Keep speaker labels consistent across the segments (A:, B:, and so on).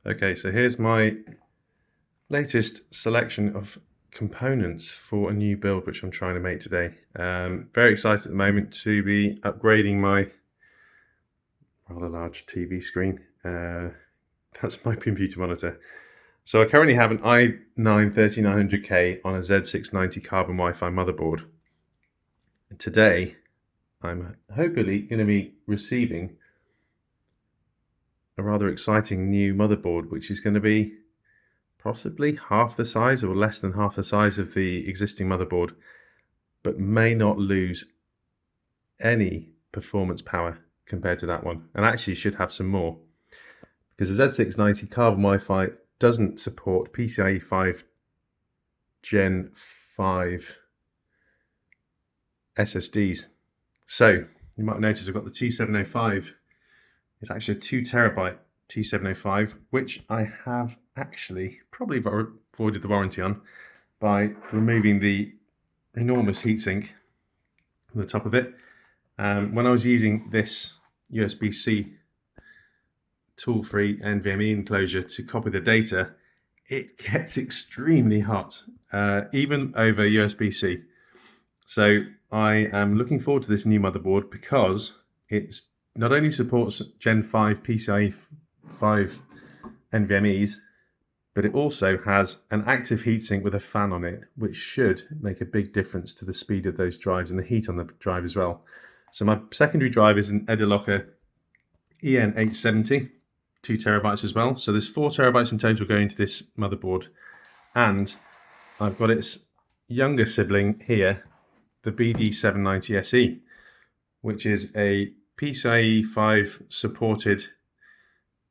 A: Okay, so here's my latest selection of components for a new build which I'm trying to make today. Very excited at the moment to be upgrading my rather large TV screen. That's my computer monitor. So I currently have an i9-3900K on a Z690 Carbon Wi-Fi motherboard. And today I'm hopefully going to be receiving a rather exciting new motherboard, which is going to be possibly half the size or less than half the size of the existing motherboard, but may not lose any performance power compared to that one, and actually should have some more, because the Z690 Carbon Wi-Fi doesn't support PCIe 5 Gen 5 SSDs. So you might notice I've got the T705. It's actually a 2 terabyte T705, which I have actually probably voided the warranty on by removing the enormous heatsink from the top of it. When I was using this USB-C tool-free NVMe enclosure to copy the data, it gets extremely hot, even over USB-C. So I am looking forward to this new motherboard because it's not only supports Gen 5 PCIe 5 NVMEs, but it also has an active heatsink with a fan on it, which should make a big difference to the speed of those drives and the heat on the drive as well. So my secondary drive is an Edilocker EN870, 2 terabytes as well. So there's 4 terabytes in total going to this motherboard. And I've got its younger sibling here, the BD790 SE, which is a PCIe 5 supported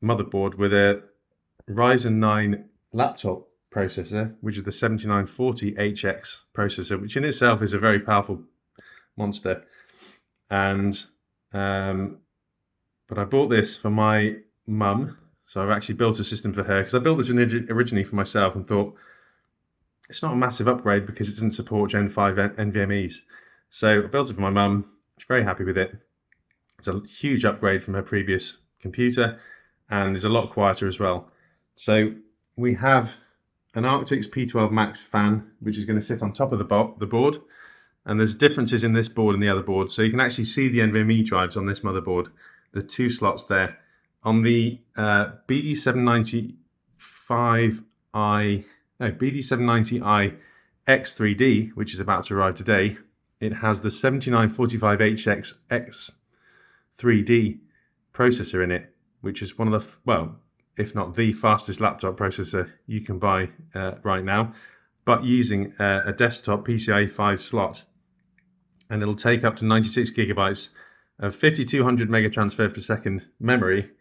A: motherboard with a Ryzen 9 laptop processor, which is the 7940HX processor, which in itself is a very powerful monster. And but I bought this for my mum, so I've actually built a system for her, because I built this originally for myself and thought it's not a massive upgrade because it doesn't support Gen 5 NVMEs. So I built it for my mum. She's very happy with it. It's a huge upgrade from her previous computer and is a lot quieter as well. So we have an Arctix P12 Max fan, which is going to sit on top of the board. And there's differences in this board and the other board. So you can actually see the NVMe drives on this motherboard, the 2 slots there. On the BD790i X3D, which is about to arrive today, it has the 7945HX X3D processor in it, which is one of the, well, if not the fastest laptop processor you can buy right now, but using a desktop PCIe 5 slot. And it'll take up to 96 gigabytes of 5200 mega transfer per second memory,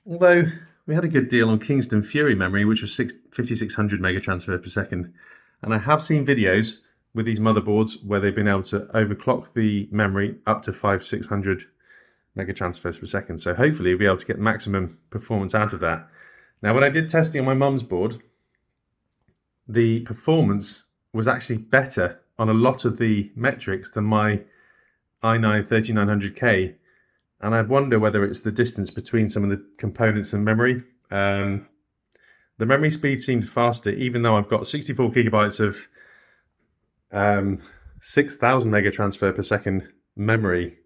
A: although we had a good deal on Kingston Fury memory, which was 5600 mega transfer per second. And I have seen videos with these motherboards where they've been able to overclock the memory up to 5600 mega transfers per second. So hopefully we'll be able to get maximum performance out of that. Now, when I did testing on my mum's board, the performance was actually better on a lot of the metrics than my i9-3900K. And I wonder whether it's the distance between some of the components and memory. The memory speed seemed faster, even though I've got 64 gigabytes of 6000 mega transfer per second memory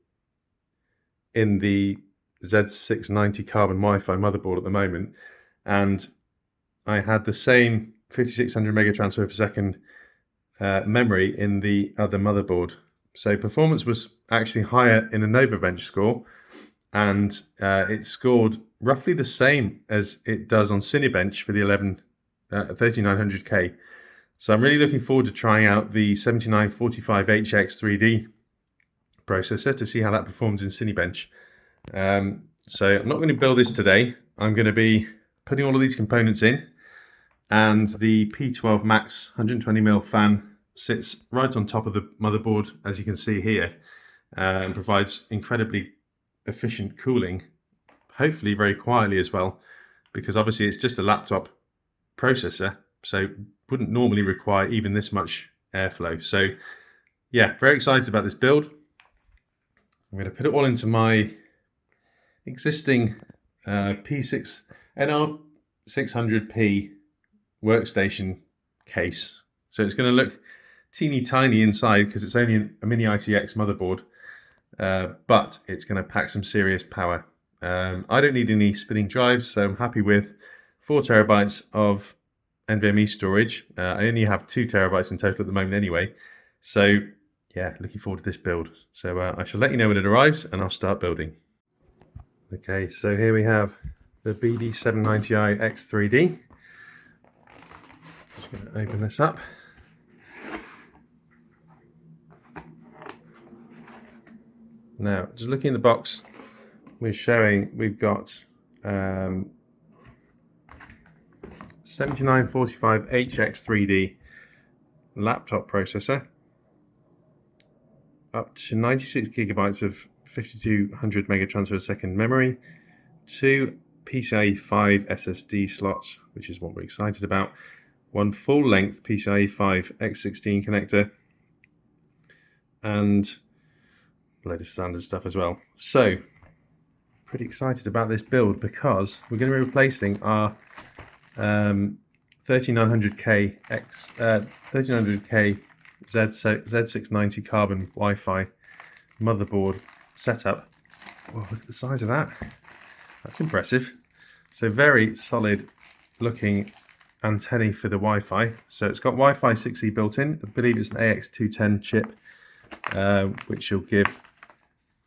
A: in the Z690 Carbon Wi-Fi motherboard at the moment. And I had the same 5600 mega transfer per second memory in the other motherboard. So performance was actually higher in a Novabench score, and it scored roughly the same as it does on Cinebench for the 3900K. So I'm really looking forward to trying out the 7945HX X3D processor to see how that performs in Cinebench. So I'm not going to build this today. I'm going to be putting all of these components in, and the P12 Max 120mm fan sits right on top of the motherboard, as you can see here, and provides incredibly efficient cooling, hopefully very quietly as well, because obviously it's just a laptop processor, so wouldn't normally require even this much airflow. So yeah, very excited about this build. I'm going to put it all into my existing P6 NR 600p workstation case. So it's going to look teeny tiny inside because it's only a Mini-ITX motherboard, but it's going to pack some serious power. I don't need any spinning drives, so I'm happy with 4 terabytes of NVMe storage. I only have 2 terabytes in total at the moment anyway. So yeah, looking forward to this build. So I shall let you know when it arrives and I'll start building. Okay, so here we have the BD790i X3D. Just going to open this up. Now, just looking in the box, we've got 7945H X3D laptop processor, up to 96 gigabytes of 5200 mega transfer per second memory, 2 PCIe 5 SSD slots, which is what we're excited about, 1 full-length PCIe 5 X16 connector, and a load of standard stuff as well. So, pretty excited about this build because we're going to be replacing our 3900K Z690 Carbon Wi-Fi motherboard setup. Oh, look at the size of that. That's impressive. So very solid looking antennae for the Wi-Fi. So it's got Wi-Fi 6E built in. I believe it's an AX210 chip, which will give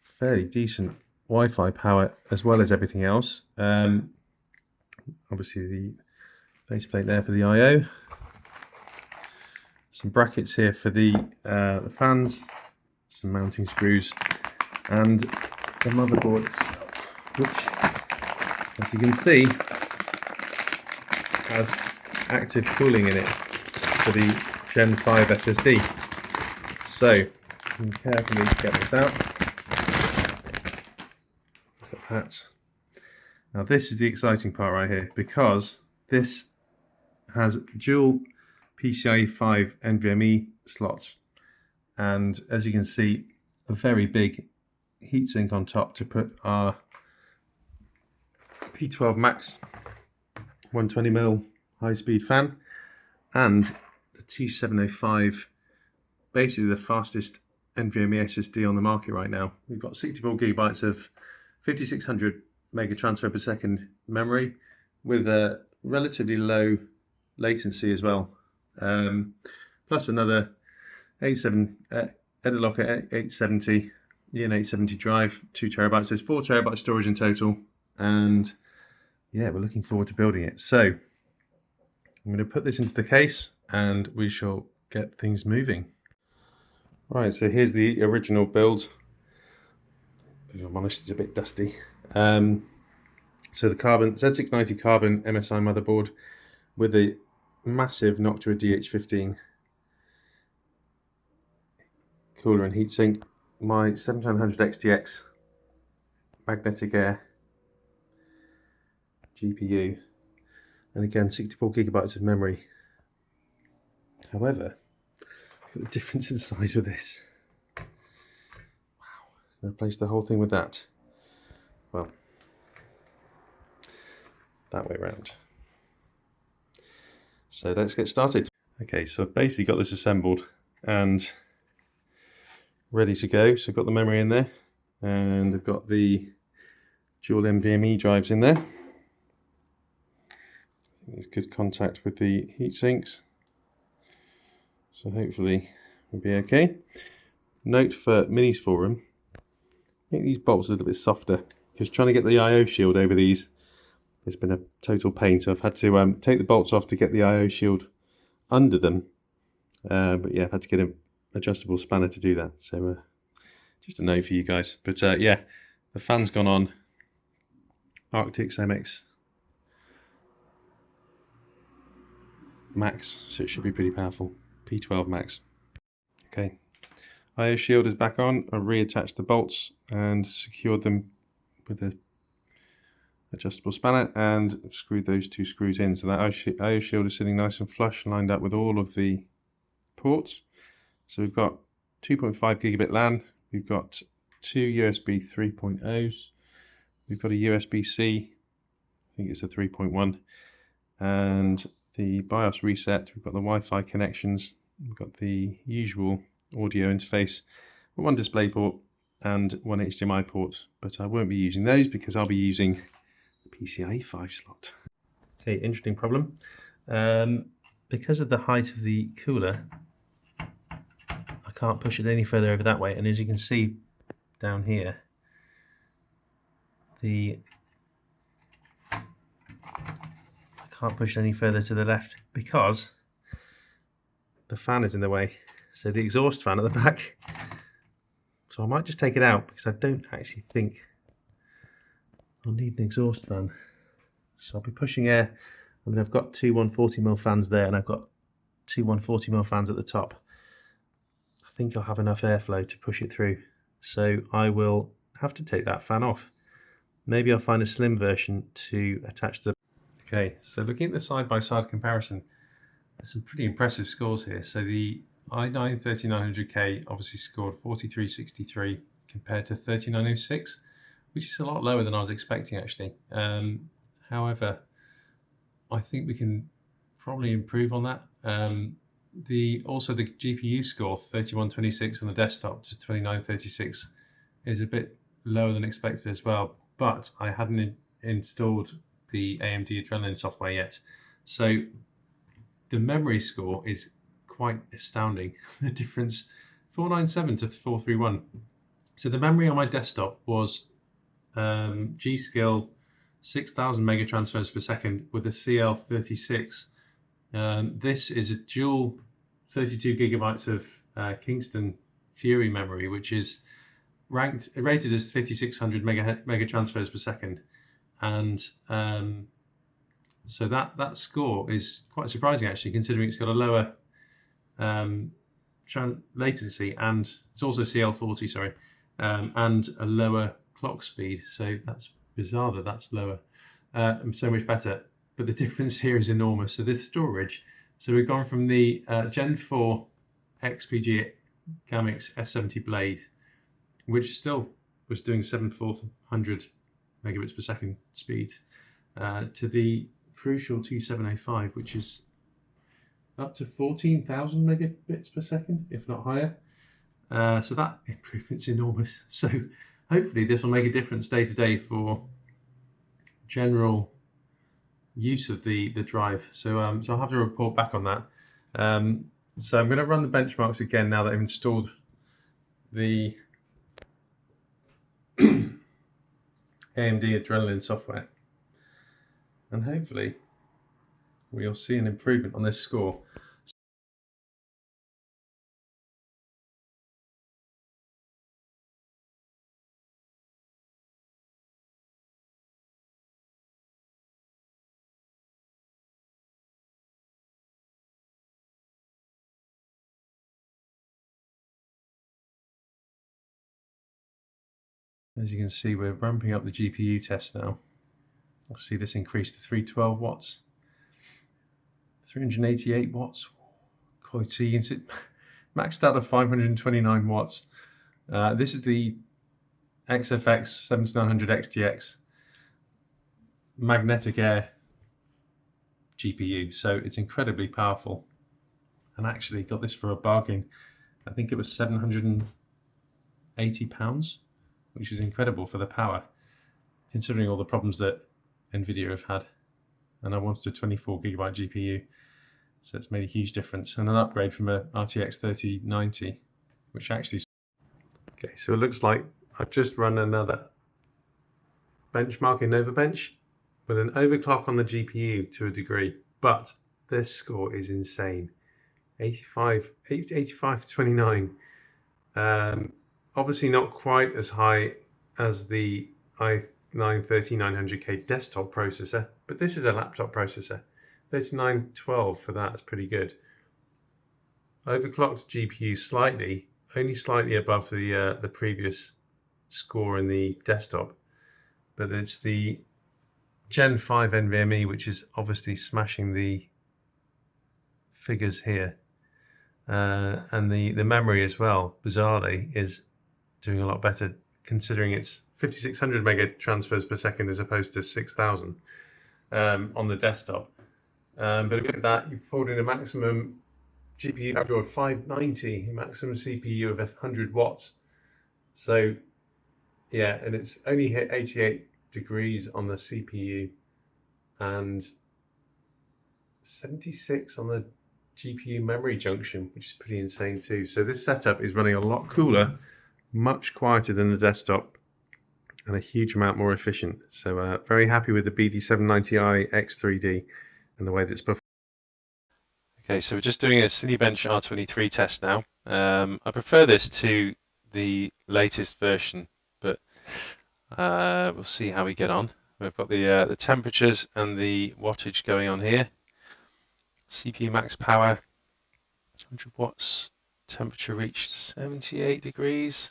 A: fairly decent Wi-Fi power as well as everything else. Obviously the faceplate there for the I/O. Some brackets here for the fans, some mounting screws, and the motherboard itself, which, as you can see, has active cooling in it for the Gen 5 SSD. So, I'm carefully get this out. Look at that. Now this is the exciting part right here, because this has dual PCIe 5 NVMe slots, and as you can see, a very big heatsink on top to put our P12 Max 120mm high-speed fan, and the T705, basically the fastest NVMe SSD on the market right now. We've got 64 gigabytes of 5600 mega transfer per second memory with a relatively low latency as well. Plus another Edilocker 870, EN870 drive, 2 terabytes. There's 4 terabytes storage in total, and yeah, we're looking forward to building it. So I'm going to put this into the case and we shall get things moving. Right, so here's the original build. If I'm honest, it's a bit dusty. So the Z690 Carbon MSI motherboard with a massive Noctua DH15 cooler and heatsink, my 7900 XTX Magnetic Air GPU, and again 64 gigabytes of memory. However, look at the difference in size with this. Wow, I'm going to replace the whole thing with that. Well, that way around. So let's get started. Okay, so I've basically got this assembled and ready to go. So I've got the memory in there, and I've got the dual NVMe drives in there. There's good contact with the heat sinks, so hopefully we'll be okay. Note for Minisforum, make these bolts a little bit softer, because trying to get the I/O shield over these, it's been a total pain. So I've had to take the bolts off to get the I/O shield under them. But yeah, I've had to get an adjustable spanner to do that. So just a note for you guys. But yeah, the fan's gone on. RTX MX Max, so it should be pretty powerful. P12 Max. Okay, I/O shield is back on. I've reattached the bolts and secured them with a adjustable spanner, and I've screwed those 2 screws in. So that I/O shield is sitting nice and flush, lined up with all of the ports. So we've got 2.5 gigabit LAN, we've got 2 USB 3.0s, we've got a USB-C, I think it's a 3.1, and the BIOS reset. We've got the Wi-Fi connections, we've got the usual audio interface, one display port and one HDMI port, but I won't be using those because I'll be using the PCIe 5 slot. Okay, interesting problem. Because of the height of the cooler, I can't push it any further over that way, and as you can see down here, I can't push it any further to the left because the fan is in the way. So the exhaust fan at the back. So I might just take it out because I don't actually think I'll need an exhaust fan. So I'll be pushing air. I mean, I've got two 140mm fans there, and I've got two 140mm fans at the top. I think I'll have enough airflow to push it through. So I will have to take that fan off. Maybe I'll find a slim version to attach to the... Okay, so looking at the side-by-side comparison, there's some pretty impressive scores here. So the i9-3900K obviously scored 4363 compared to 3906, which is a lot lower than I was expecting actually. However, I think we can probably improve on that. Also the GPU score 3126 on the desktop to 2936 is a bit lower than expected as well, but I hadn't installed the AMD Radeon software yet. So the memory score is quite astounding. The difference, 497 to 431. So the memory on my desktop was G.Skill 6000 mega transfers per second with a CL36. This is a dual 32 gigabytes of Kingston Fury memory, which is rated as 5600 mega transfers per second, and so that score is quite surprising actually, considering it's got a lower latency, and it's also CL40, sorry, and a lower clock speed. So that's bizarre that that's lower, so much better. But the difference here is enormous. So this storage, so we've gone from the Gen 4 XPG Gamix S70 blade, which still was doing 7400 megabits per second speed, to the Crucial 2705, which is up to 14,000 megabits per second, if not higher. So that improvement's enormous. So hopefully this will make a difference day to day for general use of the drive. So I'll have to report back on that. So I'm going to run the benchmarks again now that I've installed the AMD Radeon software, and hopefully we'll see an improvement on this score. As you can see, we're ramping up the GPU test now. I'll see this increase to 312 watts, 388 watts. Quite see, you can see maxed out at 529 watts. This is the XFX 7900 XTX Magnetic Air GPU, so it's incredibly powerful. And actually got this for a bargain. I think it was £780, which is incredible for the power, considering all the problems that NVIDIA have had. And I wanted a 24 gigabyte GPU, so it's made a huge difference. And an upgrade from a RTX 3090, which actually... Okay, so it looks like I've just run another benchmark in Novabench with an overclock on the GPU to a degree, but this score is insane. 85 to 29. Obviously not quite as high as the i9-13900K desktop processor, but this is a laptop processor. 3912 for that is pretty good. Overclocked GPU slightly, only slightly above the previous score in the desktop, but it's the Gen 5 NVME which is obviously smashing the figures here, and the memory as well, bizarrely, is doing a lot better, considering it's 5600 mega transfers per second as opposed to 6000 on the desktop. But look at that, you've pulled in a maximum GPU outdraw of 590, maximum CPU of 100 watts. So yeah, and it's only hit 88 degrees on the CPU and 76 on the GPU memory junction, which is pretty insane too. So this setup is running a lot cooler, much quieter than the desktop, and a huge amount more efficient. So very happy with the BD790i X3D and the way that's performed.
B: Okay, so we're just doing a Cinebench R23 test now. I prefer this to the latest version, but we'll see how we get on. We've got the temperatures and the wattage going on here. CPU max power, 100 watts. Temperature reached 78 degrees.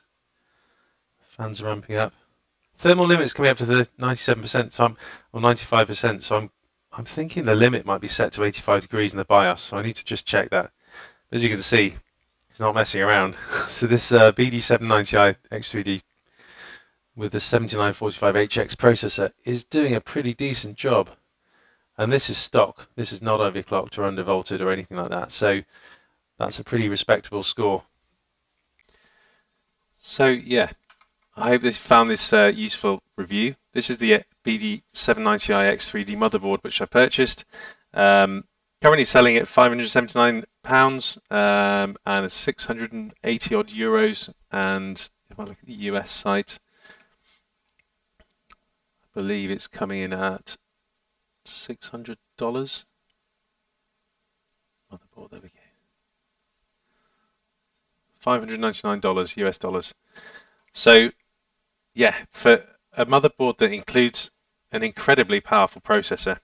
B: Fans are ramping up. Thermal limit's coming up to the 97%, so or 95%. So I'm thinking the limit might be set to 85 degrees in the BIOS. So I need to just check that. As you can see, it's not messing around. So this BD790i X3D with the 7945HX processor is doing a pretty decent job. And this is stock. This is not overclocked or undervolted or anything like that. So that's a pretty respectable score. So yeah, I hope you found this useful review. This is the BD790i X3D motherboard which I purchased. Currently selling at £579 and 680 odd euros. And if I look at the US site, I believe it's coming in at $600. Motherboard, there we go. $599 US dollars. So yeah, for a motherboard that includes an incredibly powerful processor,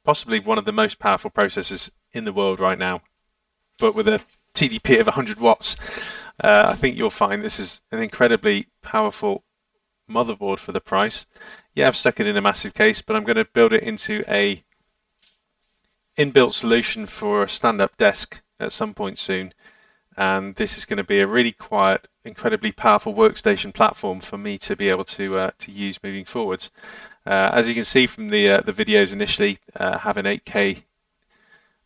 B: possibly one of the most powerful processors in the world right now, but with a TDP of 100 watts, I think you'll find this is an incredibly powerful motherboard for the price. Yeah, I've stuck it in a massive case, but I'm going to build it into a inbuilt solution for a stand-up desk at some point soon. And this is going to be a really quiet, incredibly powerful workstation platform for me to be able to use moving forwards. As you can see from the videos initially, have an 8K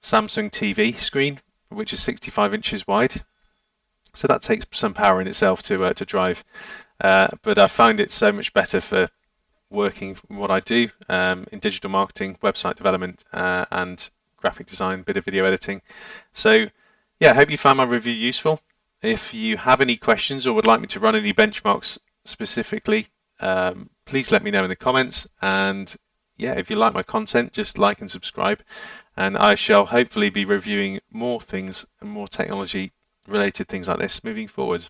B: Samsung TV screen, which is 65 inches wide. So that takes some power in itself to drive. But I find it so much better for working what I do in digital marketing, website development, and graphic design, bit of video editing. So yeah, I hope you found my review useful. If you have any questions or would like me to run any benchmarks specifically, please let me know in the comments. And yeah, if you like my content, just like and subscribe. And I shall hopefully be reviewing more things and more technology related things like this moving forward.